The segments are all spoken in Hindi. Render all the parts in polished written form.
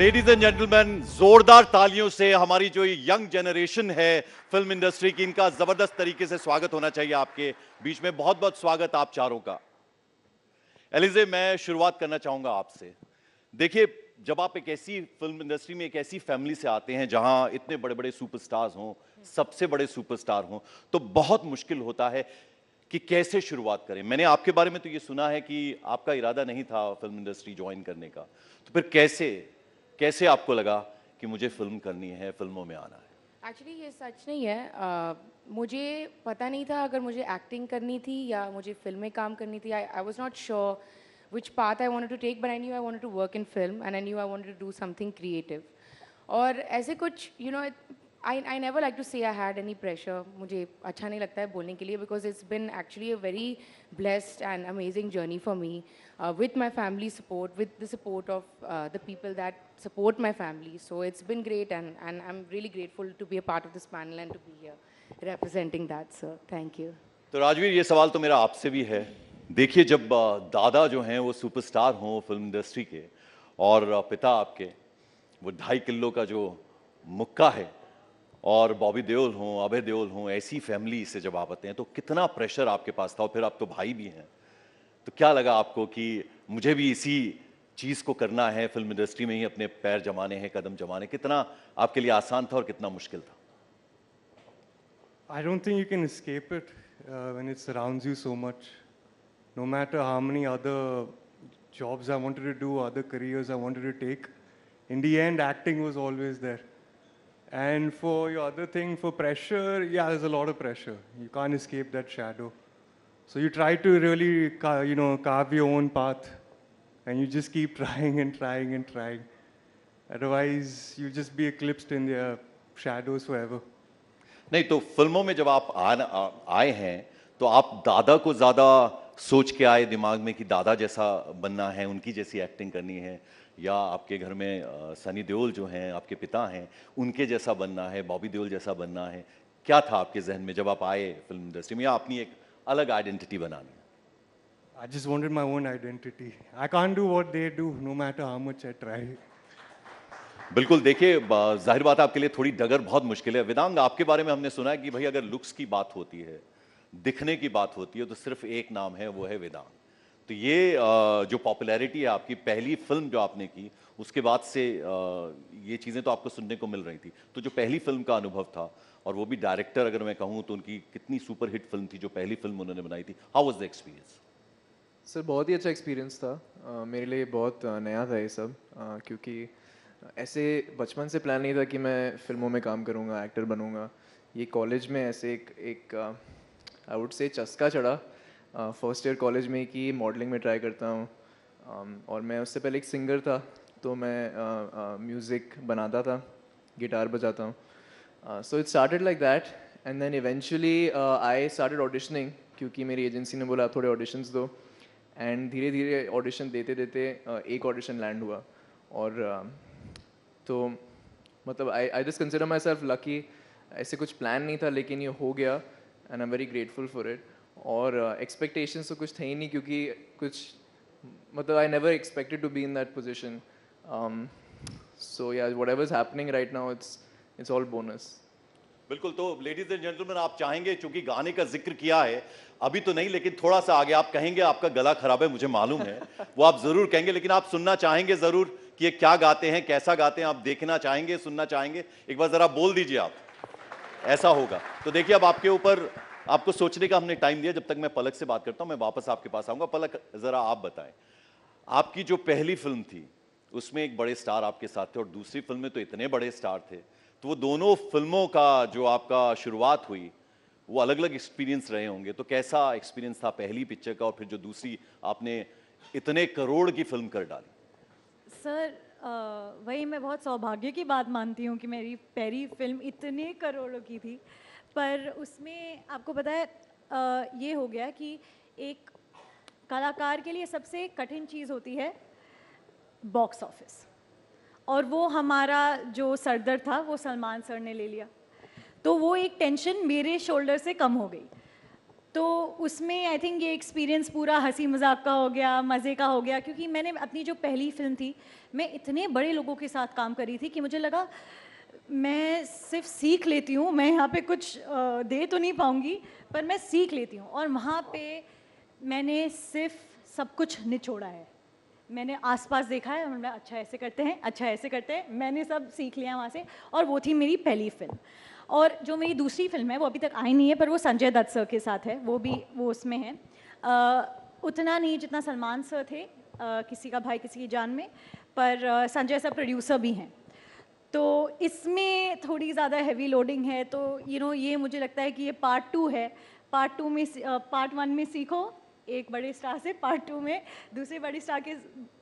लेडीज एंड जेंटलमैन, जोरदार तालियों से हमारी जो यंग जनरेशन है फिल्म इंडस्ट्री की, इनका जबरदस्त तरीके से स्वागत होना चाहिए आपके बीच में। बहुत बहुत स्वागत आप चारों का। एलिजे, मैं शुरुआत करना चाहूंगा आपसे। देखिए, जब आप एक ऐसी फिल्म इंडस्ट्री में एक ऐसी फैमिली से आते हैं जहां इतने बड़े बड़े सुपरस्टार्स हों, सबसे बड़े सुपरस्टार हों, तो बहुत मुश्किल होता है कि कैसे शुरुआत करें। मैंने आपके बारे में तो ये सुना है कि आपका इरादा नहीं था फिल्म इंडस्ट्री ज्वाइन करने का, तो फिर कैसे कैसे आपको लगा कि मुझे फिल्म करनी है, फिल्मों में आना है? एक्चुअली ये सच नहीं है। मुझे पता नहीं था अगर मुझे एक्टिंग करनी थी या मुझे फिल्म में काम करनी थी। I was not sure which path I wanted to take, but I knew I wanted to work in film and I knew I wanted to do something creative. और ऐसे कुछ आई नेवर लाइक टू से आई हैड एनी प्रेशर। मुझे अच्छा नहीं लगता है बोलने के लिए, because it's been actually a very blessed and amazing journey for me, with my family support, with the support of the people that support my family. So it's been great, and I'm really grateful to be a part of this panel and to be here representing that, sir. Thank you. तो राजवीर, ये सवाल तो मेरा आपसे भी है। देखिए, जब दादा जो हैं वो सुपरस्टार हों फिल्म इंडस्ट्री के, और पिता आपके वो 2.5 किलो का जो मुक्का है, और बॉबी देओल हों, अभय देओल हों, ऐसी फैमिली से जब आप आते हैं तो कितना प्रेशर आपके पास था। और फिर आप तो भाई भी हैं, तो क्या लगा आपको कि मुझे भी इसी चीज को करना है, फिल्म इंडस्ट्री में ही अपने पैर जमाने हैं, कदम जमाने? कितना आपके लिए आसान था और कितना मुश्किल था? I don't think you can escape it when it surrounds you so much. No matter how many other jobs I wanted to do, other careers I wanted to take, in the end, acting was always there. And for your other thing, for pressure, yeah, there's a lot of pressure. You can't escape that shadow. So you try to really, carve your own path, and you just keep trying and trying and trying. Otherwise, you'll just be eclipsed in their shadows forever. नहीं, तो फिल्मों में जब आप आए हैं तो आप दादा को ज्यादा सोच के आए दिमाग में कि दादा जैसा बनना है, उनकी जैसी एक्टिंग करनी है, या आपके घर में सनी देओल जो हैं आपके पिता हैं, उनके जैसा बनना है, बॉबी देओल जैसा बनना है? क्या था आपके जहन में जब आप आए फिल्म इंडस्ट्री में, या अपनी एक अलग आइडेंटिटी बनानी? I just wanted my own identity. I can't do what they do, no matter how much I try. बिल्कुल। देखिए, जाहिर बात है आपके लिए थोड़ी डगर बहुत मुश्किल है। वेदांग, आपके बारे में हमने सुना है कि भाई अगर लुक्स की बात होती है, दिखने की बात होती है, तो सिर्फ एक नाम है, वो है वेदांग। तो ये जो पॉपुलैरिटी है आपकी, पहली फिल्म जो आपने की उसके बाद से ये चीज़ें तो आपको सुनने को मिल रही थी। तो जो पहली फिल्म का अनुभव था, और वो भी डायरेक्टर अगर मैं कहूँ तो उनकी कितनी सुपर हिट फिल्म थी जो पहली फिल्म उन्होंने बनाई थी, how was the experience? Sir बहुत ही अच्छा एक्सपीरियंस था। मेरे लिए बहुत नया था ये सब, क्योंकि ऐसे बचपन से प्लान नहीं था कि मैं फिल्मों में काम करूँगा, एक्टर बनूँगा। ये कॉलेज में ऐसे एक आई वुड से चस्का चढ़ा फर्स्ट ईयर कॉलेज में कि मॉडलिंग में ट्राई करता हूँ। और मैं उससे पहले एक सिंगर था, तो मैं म्यूज़िक बनाता था, गिटार बजाता हूँ। So it started like that, and then eventually I started auditioning, क्योंकि मेरी एजेंसी ने बोला आप थोड़े ऑडिशंस दो। एंड धीरे धीरे ऑडिशन देते देते एक ऑडिशन लैंड हुआ, और तो मतलब I just consider myself lucky. ऐसे कुछ प्लान नहीं था, लेकिन ये हो गया, and I am very grateful for it. और एक्सपेक्टेशंस तो कुछ थे ही नहीं, क्योंकि कुछ मतलब I never expected to be in that position. So yeah whatever is happening right now, it's all bonus. बिल्कुल। तो लेडीज एंड जेंटलमैन, आप चाहेंगे, चूंकि गाने का जिक्र किया है, अभी तो नहीं लेकिन थोड़ा सा आगे आप कहेंगे, आपका गला खराब है मुझे मालूम है, वो आप जरूर कहेंगे, लेकिन आप सुनना चाहेंगे जरूर कि ये क्या गाते हैं, कैसा गाते हैं, आप देखना चाहेंगे, सुनना चाहेंगे। एक बार जरा बोल दीजिए आप, ऐसा होगा। तो देखिए, अब आपके ऊपर, आपको सोचने का हमने टाइम दिया। जब तक मैं पलक से बात करता हूं, मैं वापस आपके पास आऊंगा। पलक, जरा आप बताएं, आपकी जो पहली फिल्म थी उसमें एक बड़े स्टार आपके साथ थे, और दूसरी फिल्म में तो इतने बड़े स्टार थे, तो वो दोनों फिल्मों का जो आपका शुरुआत हुई, वो अलग अलग एक्सपीरियंस रहे होंगे। तो कैसा एक्सपीरियंस था पहली पिक्चर का, और फिर जो दूसरी आपने इतने करोड़ की फिल्म कर डाली? सर, वही मैं बहुत सौभाग्य की बात मानती हूँ कि मेरी पहली फिल्म इतने करोड़ों की थी। पर उसमें आपको पता है ये हो गया कि एक कलाकार के लिए सबसे कठिन चीज़ होती है बॉक्स ऑफिस, और वो हमारा जो सरदर्द था वो सलमान सर ने ले लिया। तो वो एक टेंशन मेरे शोल्डर से कम हो गई। तो उसमें आई थिंक ये एक्सपीरियंस पूरा हंसी मजाक का हो गया, मज़े का हो गया, क्योंकि मैंने अपनी जो पहली फिल्म थी, मैं इतने बड़े लोगों के साथ काम करी थी कि मुझे लगा मैं सिर्फ सीख लेती हूँ, मैं यहाँ पे कुछ दे तो नहीं पाऊँगी, पर मैं सीख लेती हूँ। और वहाँ पे मैंने सिर्फ सब कुछ निचोड़ा है, मैंने आसपास देखा है, मैं अच्छा ऐसे करते हैं, अच्छा ऐसे करते हैं, मैंने सब सीख लिया वहाँ से। और वो थी मेरी पहली फिल्म। और जो मेरी दूसरी फिल्म है वो अभी तक आई नहीं है, पर वो संजय दत्त सर के साथ है, वो उसमें है। उतना नहीं जितना सलमान सर थे, किसी का भाई किसी की जान में, पर संजय सर प्रोड्यूसर भी हैं। तो इसमें थोड़ी ज़्यादा हैवी लोडिंग है, तो ये मुझे लगता है कि ये पार्ट 2 है। पार्ट 2 में पार्ट 1 में सीखो एक बड़े स्टार से, पार्ट 2 में दूसरे बड़े स्टार के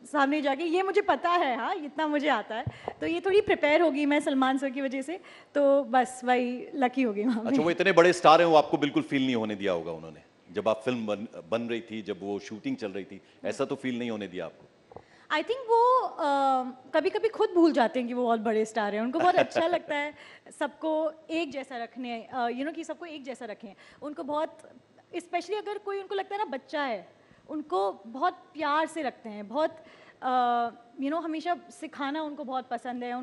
सामने जाके, ये मुझे पता है, हाँ इतना मुझे आता है। तो ये थोड़ी प्रिपेयर होगी मैं सलमान सर की वजह से, तो बस वही लकी होगी वहाँ अच्छा, वो इतने बड़े स्टार हैं, वो आपको बिल्कुल फील नहीं होने दिया होगा उन्होंने, जब आप फिल्म बन रही थी, जब वो शूटिंग चल रही थी, ऐसा तो फील नहीं होने दिया आपको? आई थिंक वो कभी कभी खुद भूल जाते हैं कि वो बहुत बड़े स्टार हैं, उनको बहुत अच्छा लगता है सबको एक जैसा रखने, कि सबको एक जैसा रखें। उनको बहुत, स्पेशली अगर कोई उनको लगता है ना बच्चा है, उनको बहुत प्यार से रखते हैं, बहुत हमेशा सिखाना उनको बहुत पसंद है।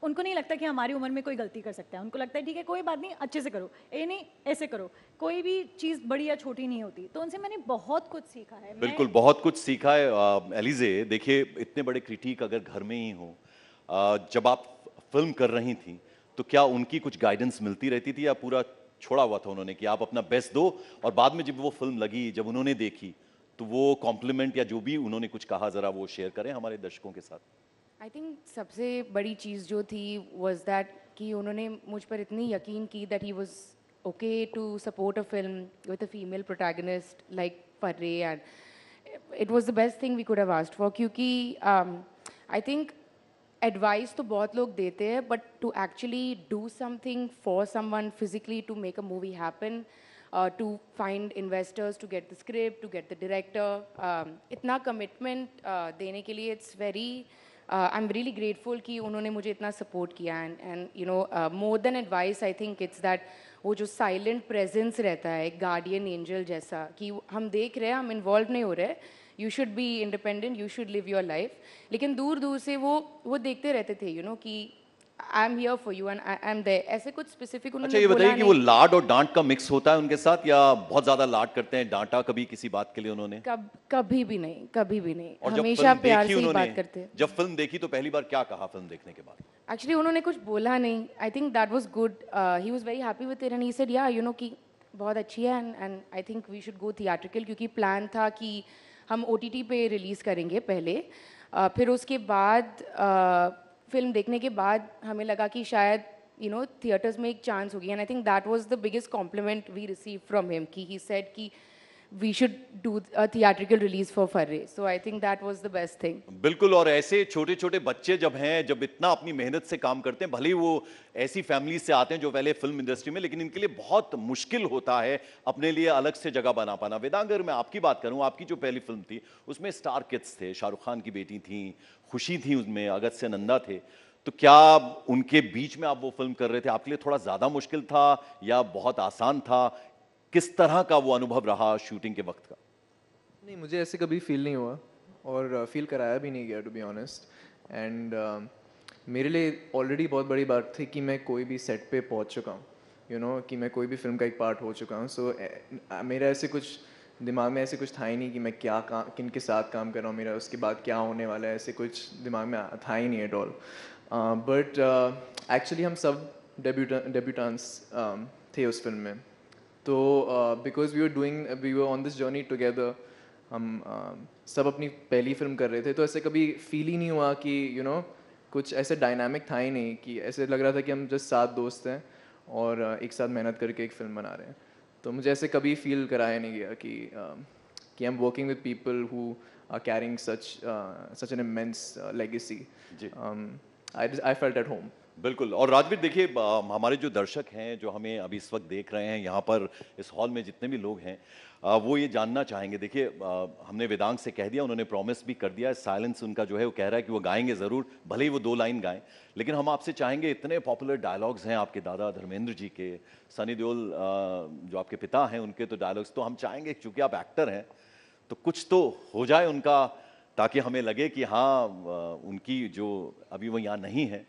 उनको नहीं लगता कि हमारी उम्र में कोई गलती कर सकता है, उनको लगता है ठीक है कोई बात नहीं, अच्छे से करो, ये नहीं ऐसे करो, कोई भी चीज़ बड़ी या छोटी नहीं होती। तो उनसे मैंने बहुत कुछ सीखा है। बिल्कुल, बहुत कुछ सीखा है। एलिजे, देखिए इतने बड़े क्रिटिक अगर घर में ही हो, जब आप फिल्म कर रही थी तो क्या उनकी कुछ गाइडेंस मिलती रहती थी, या पूरा छोड़ा हुआ था उन्होंने कि आप अपना बेस्ट दो, और बाद में जब वो फिल्म लगी, जब उन्होंने देखी, तो वो कॉम्प्लीमेंट या जो भी उन्होंने कुछ कहा, जरा वो शेयर करें हमारे दर्शकों के साथ? आई थिंक सबसे बड़ी चीज़ जो थी वॉज दैट कि उन्होंने मुझ पर इतनी यकीन की that he was okay to support a film with a female protagonist like Farrey, and it was the best thing we could have asked for. क्योंकि आई थिंक एडवाइस तो बहुत लोग देते हैं, but to actually do something for someone physically to make a movie happen, to find investors, to get the script, to get the director, इतना commitment देने के लिए it's very I'm really grateful कि उन्होंने मुझे इतना support किया, and more than advice I think it's that वो जो silent presence रहता है एक guardian angel जैसा, कि हम देख रहे हैं, हम involved नहीं हो रहे, you should be independent, you should live your life, लेकिन दूर दूर से वो देखते रहते थे कि I am here for you and I am there, ऐसे कुछ स्पेसिफिक उन्होंने अच्छा, ये बोला बताइए कि वो नहीं। लाड और डांट का मिक्स होता है उनके साथ, या बहुत ज्यादा लाड करते हैं, डांटा कभी किसी बात के लिए उन्होंने? कभी भी नहीं, कभी भी नहीं, और जब हमेशा फिल्म प्यार देखी से ही उन्होंने, बात करते हैं। जब फिल्म देखी तो पहली बार क्या कहा फिल्म देखने के बाद? एक्चुअली उन्होंने कुछ बोला नहीं, I think that was good, he was very happy with it and he said yeah कि बहुत अच्छी है, and I think we should go theatrical, क्योंकि प्लान था कि हम ओटीटी पे रिलीज़ करेंगे पहले, फिर उसके बाद फिल्म देखने के बाद हमें लगा कि शायद थिएटर्स में एक चांस होगी, and I think that was the biggest compliment we receive from him, कि ही सेड कि we should do a theatrical release for Farre. So I think that was the best thing. बिल्कुल, और ऐसे छोटे छोटे बच्चे जब हैं, जब इतना अपनी मेहनत से काम करते हैं, भले ही वो ऐसी फैमिली से आते हैं जो पहले फिल्म इंडस्ट्री में, लेकिन इनके लिए बहुत मुश्किल होता है अपने लिए अलग से जगह बना पाना। वेदांग, अगर मैं आपकी बात करूं, आपकी जो पहली फिल्म थी उसमें स्टार किड्स थे, शाहरुख खान की बेटी थी, खुशी थी उसमें, अगस्त्य नंदा थे, तो क्या उनके बीच में आप वो फिल्म कर रहे थे, आपके लिए थोड़ा ज्यादा मुश्किल था या बहुत आसान था? किस तरह का वो अनुभव रहा शूटिंग के वक्त का? नहीं, मुझे ऐसे कभी फील नहीं हुआ और फील कराया भी नहीं गया, टू बी ऑनेस्ट। एंड मेरे लिए ऑलरेडी बहुत बड़ी बात थी कि मैं कोई भी सेट पे पहुंच चुका हूँ, कि मैं कोई भी फिल्म का एक पार्ट हो चुका हूँ। सो मेरा ऐसे कुछ दिमाग में ऐसे कुछ था ही नहीं कि मैं किन के साथ काम कर रहा हूँ, मेरा उसके बाद क्या होने वाला है, ऐसे कुछ दिमाग में था ही नहीं एट ऑल। बट एक्चुअली हम सब डेब्यूटेंट्स थे उस फिल्म में, तो because we were on this journey together, हम सब अपनी पहली फिल्म कर रहे थे, तो ऐसे कभी फील ही नहीं हुआ कि कुछ ऐसे डायनामिक था ही नहीं, कि ऐसे लग रहा था कि हम जस्ट 7 दोस्त हैं और एक साथ मेहनत करके एक फिल्म बना रहे हैं। तो मुझे ऐसे कभी फील कराया नहीं गया कि I am working with people who are carrying such an immense legacy. I felt at home. बिल्कुल। और राजवीर देखिए, हमारे जो दर्शक हैं जो हमें अभी इस वक्त देख रहे हैं यहाँ पर इस हॉल में जितने भी लोग हैं, वो ये जानना चाहेंगे। देखिए, हमने वेदांग से कह दिया, उन्होंने प्रॉमिस भी कर दिया है, साइलेंस उनका जो है वो कह रहा है कि वो गाएंगे ज़रूर, भले ही वो 2 लाइन गाएं। लेकिन हम आपसे चाहेंगे, इतने पॉपुलर डायलॉग्स हैं आपके दादा धर्मेंद्र जी के, सनी देओल जो आपके पिता हैं उनके तो डायलॉग्स, तो हम चाहेंगे चूंकि आप एक्टर हैं तो कुछ तो हो जाए उनका, ताकि हमें लगे कि हाँ, उनकी जो अभी वो यहाँ नहीं है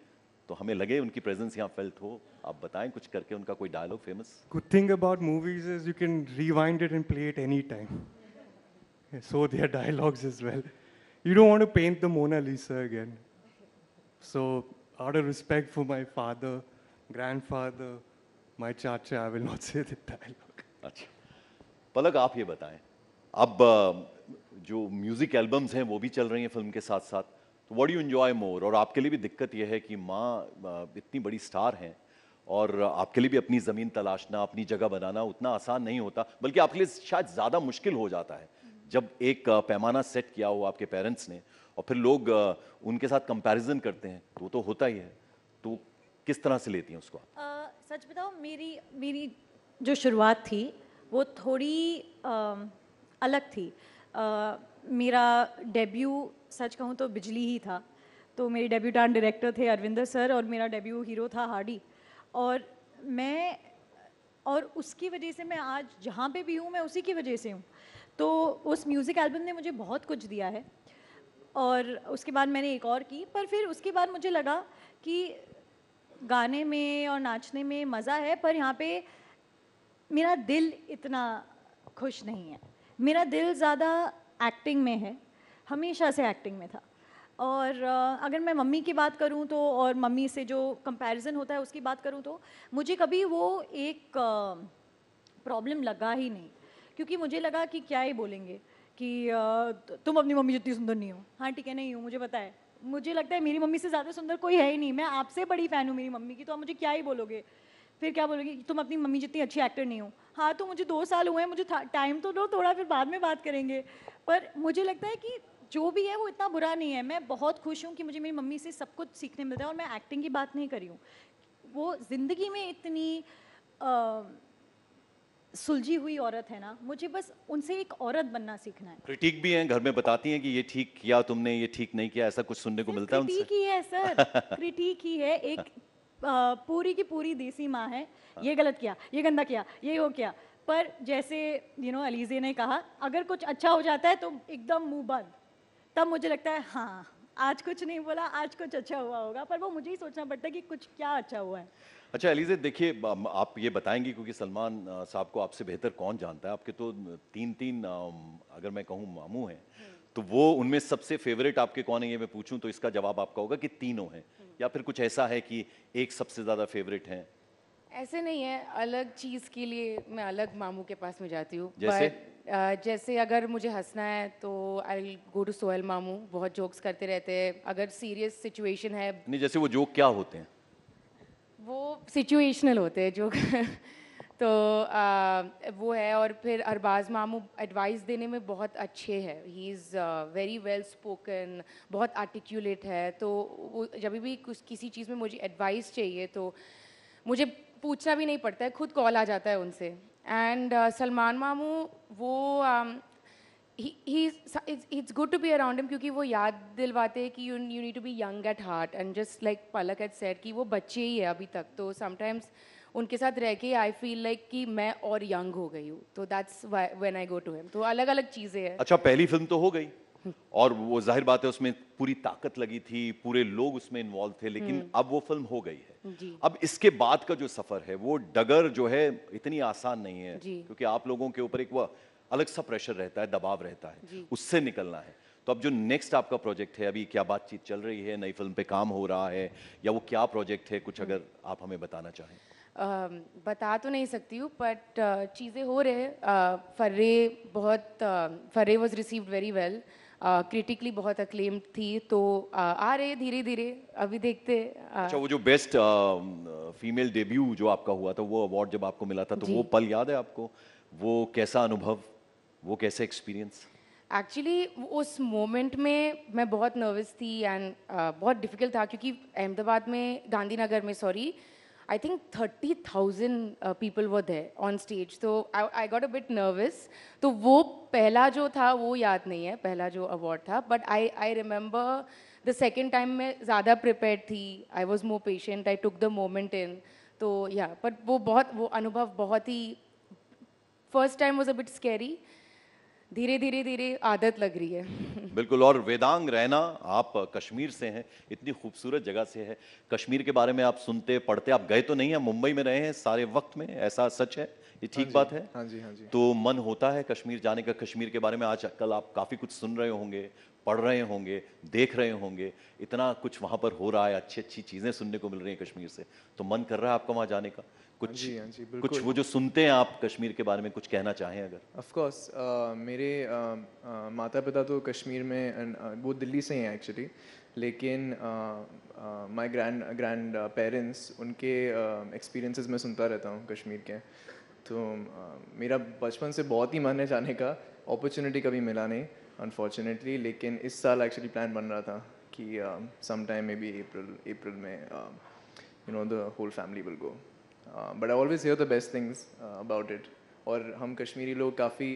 तो हमें लगे उनकी प्रेजेंस यहाँ फेल्ट हो। आप बताएं कुछ करके उनका कोई dialogue famous. Good thing about movies is you can rewind it and play it anytime. So their dialogues as well. You don't want to paint the Mona Lisa again. So out of respect for my father, grandfather, my chacha, I will not say the dialogue. अच्छा, पलक आप ये बताएं, अब जो म्यूजिक एल्बम्स हैं वो भी चल रही हैं फिल्म के साथ साथ, तो व्हाट डू यू एंजॉय मोर? और आपके लिए भी दिक्कत ये है कि माँ इतनी बड़ी स्टार हैं और आपके लिए भी अपनी ज़मीन तलाशना, अपनी जगह बनाना उतना आसान नहीं होता, बल्कि आपके लिए शायद ज़्यादा मुश्किल हो जाता है जब एक पैमाना सेट किया हो आपके पेरेंट्स ने और फिर लोग उनके साथ कंपैरिजन करते हैं, तो होता ही है। तो किस तरह से लेती हैं उसको आप? सच बताओ, मेरी जो शुरुआत थी वो थोड़ी अलग थी। मेरा डेब्यू सच कहूँ तो बिजली ही था। तो मेरे डेब्यूटांट डायरेक्टर थे अरविंदर सर और मेरा डेब्यू हीरो था हार्डी। और उसकी वजह से मैं आज जहाँ पे भी हूँ मैं उसी की वजह से हूँ। तो उस म्यूज़िक एल्बम ने मुझे बहुत कुछ दिया है। और उसके बाद मैंने एक और की, पर फिर उसके बाद मुझे लगा कि गाने में और नाचने में मज़ा है, पर यहाँ पे मेरा दिल इतना खुश नहीं है। मेरा दिल ज़्यादा एक्टिंग में है, हमेशा से एक्टिंग में था। और अगर मैं मम्मी की बात करूं तो, और मम्मी से जो कंपैरिजन होता है उसकी बात करूं तो, मुझे कभी वो एक प्रॉब्लम लगा ही नहीं, क्योंकि मुझे लगा कि क्या ही बोलेंगे कि तुम अपनी मम्मी जितनी सुंदर नहीं हो। हाँ ठीक है, नहीं हूँ, मुझे पता है। मुझे लगता है मेरी मम्मी से ज़्यादा सुंदर कोई है ही नहीं। मैं आपसे बड़ी फ़ैन हूँ मेरी मम्मी की, तो आप मुझे क्या ही बोलोगे? फिर क्या बोलोगे कि तुम अपनी मम्मी जितनी अच्छी एक्टर नहीं हो। हाँ तो मुझे 2 साल हुए हैं, मुझे टाइम तो दो थोड़ा, फिर बाद में बात करेंगे। पर मुझे लगता है कि जो भी है वो इतना बुरा नहीं है। मैं बहुत खुश हूँ कि मुझे मेरी मम्मी से सब कुछ सीखने मिलता है। और मैं एक्टिंग की बात नहीं करी हूँ, वो ज़िंदगी में इतनी सुलझी हुई औरत है ना, मुझे बस उनसे एक औरत बनना सीखना है। क्रिटिक भी हैं घर में, बताती हैं कि ये ठीक किया तुमने, ये ठीक नहीं किया, ऐसा कुछ सुनने को मिलता है उनसे? क्रिटिक ही है सर, क्रिटिक ही है। एक पूरी की पूरी देसी माँ है, ये गलत किया, ये गंदा किया, ये हो किया। पर जैसे अलीज़े ने कहा, अगर कुछ अच्छा हो जाता है तो एकदम मुंह बंद। तब मुझे लगता है हाँ, आज कुछ नहीं बोला, आज कुछ अच्छा हुआ होगा। पर वो मुझे ही सोचना पड़ता है कि कुछ क्या अच्छा हुआ है। अच्छा एलिज़ा, देखिए, आप ये बताएंगी क्योंकि सलमान साहब को आपसे बेहतर कौन जानता है, आपके तो तीन अगर मैं कहूँ मामू हैं, तो वो उनमें सबसे फेवरेट आपके कौन है? ये मैं पूछूं तो इसका जवाब आपका होगा कि तीनों हैं, या फिर कुछ ऐसा है कि एक सबसे ज़्यादा फेवरेट हैं? ऐसे नहीं है, अलग चीज़ के लिए मैं अलग मामू के पास में जाती हूँ। जैसे? जैसे अगर मुझे हंसना है तो आई गो टू सोहेल मामू, बहुत जोक्स करते रहते हैं। अगर सीरियस सिचुएशन है, नहीं, जैसे वो जोक क्या होते हैं? वो सिचुएशनल होते हैं जो तो वो है। और फिर अरबाज मामू एडवाइस देने में बहुत अच्छे हैं। He is very well spoken, बहुत आर्टिकुलेट है। तो वो जब भी कुछ किसी चीज़ में मुझे एडवाइस चाहिए तो मुझे पूछना भी नहीं पड़ता है, खुद कॉल आ जाता है उनसे। एंड सलमान मामू, वो it's good to be around him, क्योंकि वो याद दिलवाते हैं कि you need to be young at heart, and just like Palak had said कि वो बच्चे ही है अभी तक। तो sometimes उनके साथ रह के I feel like कि मैं और young हो गई हूँ। तो that's why when I go to him, तो अलग अलग चीज़ें हैं। अच्छा, पहली फिल्म तो हो गई और वो जाहिर बात है उसमें पूरी ताकत लगी थी, पूरे लोग उसमें इन्वॉल्व थे, लेकिन अब वो फिल्म हो गई है। जी। अब इसके बाद का जो सफर है वो डगर जो है इतनी आसान नहीं है, जी। क्योंकि आप लोगों के ऊपर एक वो अलग सा प्रेशर रहता है, दबाव रहता है, उससे निकलना है। तो अब जो नेक्स्ट आपका प्रोजेक्ट है, अभी क्या बातचीत चल रही है, नई फिल्म पे काम हो रहा है, या वो क्या प्रोजेक्ट है, कुछ अगर आप हमें बताना चाहें? बता तो नहीं सकती हूँ, बट चीज़ें हो रहे हैं। Farrey was received very well, critically बहुत अक्लेम्ड थी। तो आ रहे धीरे धीरे, अभी देखते हैं। अच्छा, वो जो बेस्ट फीमेल डेब्यू जो आपका हुआ था, वो अवार्ड जब आपको मिला था, तो वो पल याद है आपको? वो कैसा अनुभव, वो कैसे एक्सपीरियंस? एक्चुअली उस मोमेंट में मैं बहुत नर्वस थी एंड बहुत डिफिकल्ट था क्योंकि अहमदाबाद में गांधीनगर में sorry I think 30,000 people were there on stage तो I got a bit nervous तो वो पहला जो था वो याद नहीं है पहला जो अवार्ड था but I remember the second time मैं ज़्यादा प्रिपेयर्ड थी I was more patient I took the moment in तो या बट वो अनुभव बहुत ही first time was a bit scary धीरे धीरे धीरे आदत लग रही है बिल्कुल। और वेदांग रैना, आप कश्मीर से हैं, इतनी खूबसूरत जगह से है, कश्मीर के बारे में आप सुनते पढ़ते, आप गए तो नहीं हैं, मुंबई में रहे हैं सारे वक्त में, ऐसा सच है, ये ठीक बात है? हाँ जी, हाँ जी। तो मन होता है कश्मीर जाने का, कश्मीर के बारे में आज कल आप काफ़ी कुछ सुन रहे होंगे, पढ़ रहे होंगे, देख रहे होंगे, इतना कुछ वहाँ पर हो रहा है, अच्छी अच्छी चीज़ें सुनने को मिल रही हैं कश्मीर से, तो मन कर रहा है आपका वहाँ जाने का? कुछ जी, हाँ जी, कुछ बिल्कुल। वो जो सुनते हैं आप कश्मीर के बारे में कुछ कहना चाहें अगर? ऑफ कोर्स मेरे माता पिता तो कश्मीर में वो दिल्ली से ही हैं एक्चुअली, लेकिन माय ग्रैंड पेरेंट्स उनके एक्सपीरियंसेस मैं सुनता रहता हूँ कश्मीर के। तो मेरा बचपन से बहुत ही मन है जाने का, अपॉर्चुनिटी कभी मिला नहीं अनफॉर्चुनेटली, लेकिन इस साल एक्चुअली प्लान बन रहा था कि some time may be April में you know the whole family will go, but I always hear the best things about it. और हम कश्मीरी लोग काफ़ी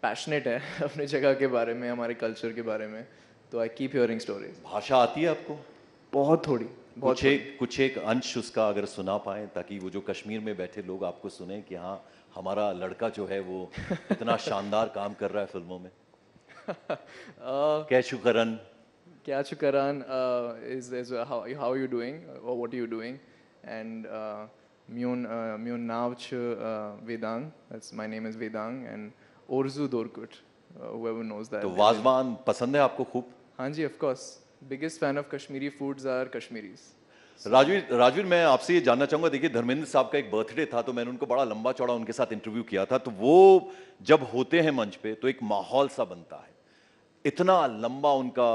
पैशनेट है अपने जगह के बारे में, हमारे कल्चर के बारे में, तो आई कीप हियरिंग स्टोरीज। भाषा आती है आपको? बहुत थोड़ी, बहुत कुछ एक अंश उसका अगर सुना पाए ताकि वो जो कश्मीर में बैठे लोग आपको सुने कि हाँ हमारा लड़का जो है वो इतना शानदार काम कर रहा है फिल्मों में। कैशु करन, क्या चुकरान is how you doing or what are you doing, and म्यून now Vedang, that's my name is Vedang, and Orzu Dorkut, whoever knows that। तो वाजवान पसंद है आपको खूब? हाँ जी, of course, biggest fan of Kashmiri foods are Kashmiris। Rajveer मैं आपसे ये जानना चाहूंगा, देखिए धर्मेंद्र साहब का एक बर्थडे था तो मैंने उनको बड़ा लंबा चौड़ा उनके साथ इंटरव्यू किया था, तो वो जब होते हैं मंच पे तो एक माहौल सा बनता है, इतना लंबा उनका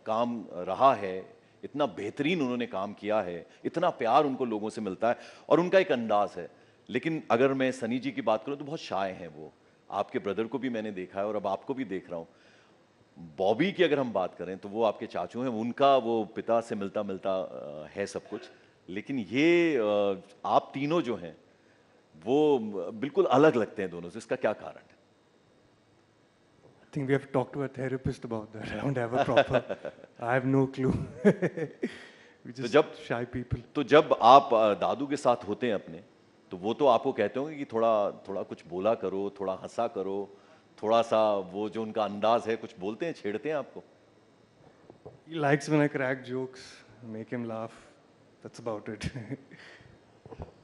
काम रहा है, इतना बेहतरीन उन्होंने काम किया है, इतना प्यार उनको लोगों से मिलता है और उनका एक अंदाज है। लेकिन अगर मैं सनी जी की बात करूं तो बहुत शाय हैं वो, आपके ब्रदर को भी मैंने देखा है और अब आपको भी देख रहा हूं। बॉबी की अगर हम बात करें तो वो आपके चाचू हैं, उनका वो पिता से मिलता मिलता है सब कुछ, लेकिन ये आप तीनों जो हैं वो बिल्कुल अलग लगते हैं दोनों से, इसका क्या कारण है? I think we have talked to a therapist about that. I don't have a proper. I have no clue. We just shy people. तो जब आप दादू के साथ होते हैं अपने, तो वो तो आपको कहते होंगे कि थोड़ा थोड़ा कुछ बोला करो, थोड़ा हंसा करो, थोड़ा सा वो जो उनका अंदाज है, कुछ बोलते हैं, छेड़ते हैं आपको? He likes when I crack jokes, make him laugh. That's about it.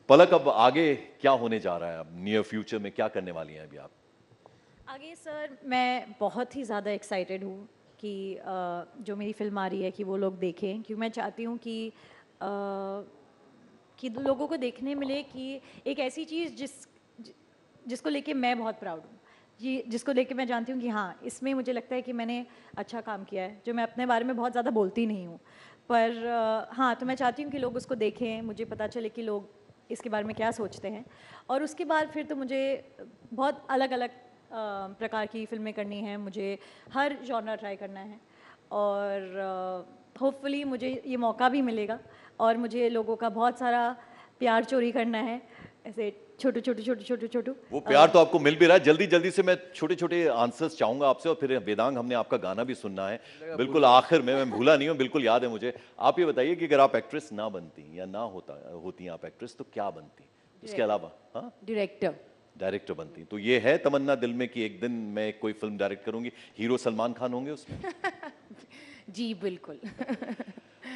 पलक, अब आगे क्या होने जा रहा है? अब नियर फ्यूचर में क्या करने वाली हैं अभी आप? आगे सर मैं बहुत ही ज़्यादा एक्साइटेड हूँ कि जो मेरी फिल्म आ रही है कि वो लोग देखें, क्योंकि मैं चाहती हूँ कि लोगों को देखने मिले कि एक ऐसी चीज़ जिसको लेके मैं बहुत प्राउड हूँ, जिसको लेके मैं जानती हूँ कि हाँ इसमें मुझे लगता है कि मैंने अच्छा काम किया है, जो मैं अपने बारे में बहुत ज़्यादा बोलती नहीं हूँ, पर हाँ तो मैं चाहती हूँ कि लोग उसको देखें, मुझे पता चले कि लोग इसके बारे में क्या सोचते हैं, और उसके बाद फिर तो मुझे बहुत अलग अलग प्रकार की फिल्में करनी है, मुझे हर जॉनर ट्राई करना है, और होपफुली मुझे ये मौका भी मिलेगा और मुझे लोगों का बहुत सारा प्यार चोरी करना है, ऐसे छोटू। वो प्यार तो आपको मिल भी रहा है। जल्दी जल्दी से मैं छोटे छोटे आंसर्स चाहूंगा आपसे, और फिर वेदांग हमने आपका गाना भी सुनना है बिल्कुल आखिर में, मैं भूला नहीं हूँ, बिल्कुल याद है मुझे। आप ये बताइए कि अगर आप एक्ट्रेस ना बनती या ना होती आप एक्ट्रेस, तो क्या बनती उसके अलावा? हाँ, डायरेक्टर बनती। तो ये है तमन्ना दिल में कि एक दिन मैं कोई फिल्म डायरेक्ट करूंगी, हीरो सलमान खान होंगे उसमें? जी बिल्कुल।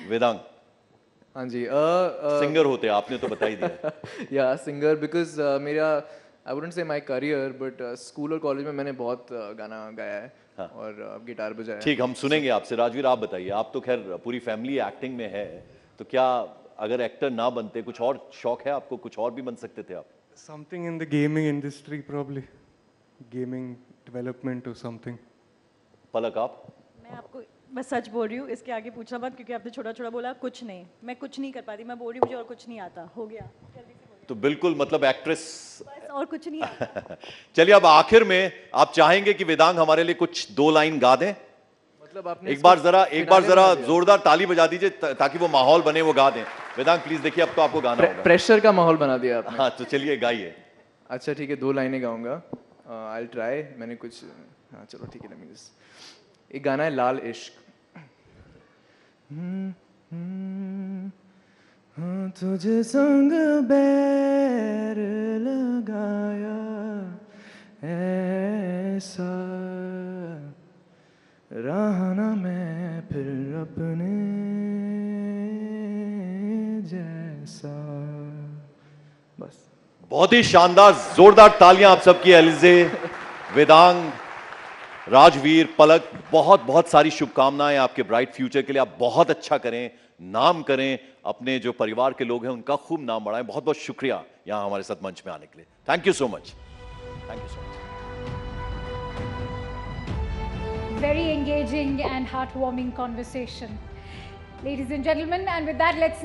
वेदांग? हाँ जी, सिंगर होते आपने तो बता ही दिया। या सिंगर, बिकॉज मेरा I wouldn't say my career, but school और कॉलेज में मैंने बहुत गाना गाया है। हाँ। और गिटार बजाया। ठीक, हम सुनेंगे आपसे। राजवीर आप बताइए, आप तो खैर पूरी फैमिली एक्टिंग में है, तो क्या अगर एक्टर ना बनते कुछ और शौक है आपको, कुछ और भी बन सकते थे आप? Something in the gaming industry probably, gaming development or something. पलक आप? मैं आपको बस सच बोल रही हूँ, इसके आगे पूछना मत, क्योंकि आपने छोटा छोटा बोला, कुछ नहीं, मैं कुछ नहीं कर पाती, मैं बोल रही हूँ मुझे और कुछ नहीं आता, हो गया जल्दी से बोलिए। तो बिल्कुल मतलब एक्ट्रेस और कुछ नहीं आता। चलिए अब आखिर में आप चाहेंगे कि वेदांग हमारे लिए कुछ 2 लाइन गा दें? मतलब आपने एक बार जरा बना दिया। जोरदार ताली बजा दीजिए ताकि वो माहौल बने, वो गा दें। वेदांग प्लीज देखिए, अब तो आपको गाना होगा। प्रेशर का माहौल बना दिया आपने। हाँ तो चलिए गाइए। अच्छा ठीक है, 2 लाइनें गाऊंगा। I will try. मैंने कुछ, हाँ चलो ठीक है, लेट मी जस्ट। एक गाना है लाल इश्क। हाँ तुझे संग बैर लगाया ऐसा, रहा ना मैं फिर अपने जैसा। बस। बहुत ही शानदार, जोरदार तालियां आप सबकी एलिजे, वेदांग, राजवीर, पलक, बहुत बहुत सारी शुभकामनाएं आपके ब्राइट फ्यूचर के लिए। आप बहुत अच्छा करें, नाम करें, अपने जो परिवार के लोग हैं उनका खूब नाम बढ़ाएं। बहुत बहुत शुक्रिया यहां हमारे साथ मंच में आने के लिए। Thank you so much. Thank you so much. Very engaging and heartwarming conversation. Ladies and gentlemen, and with that, let's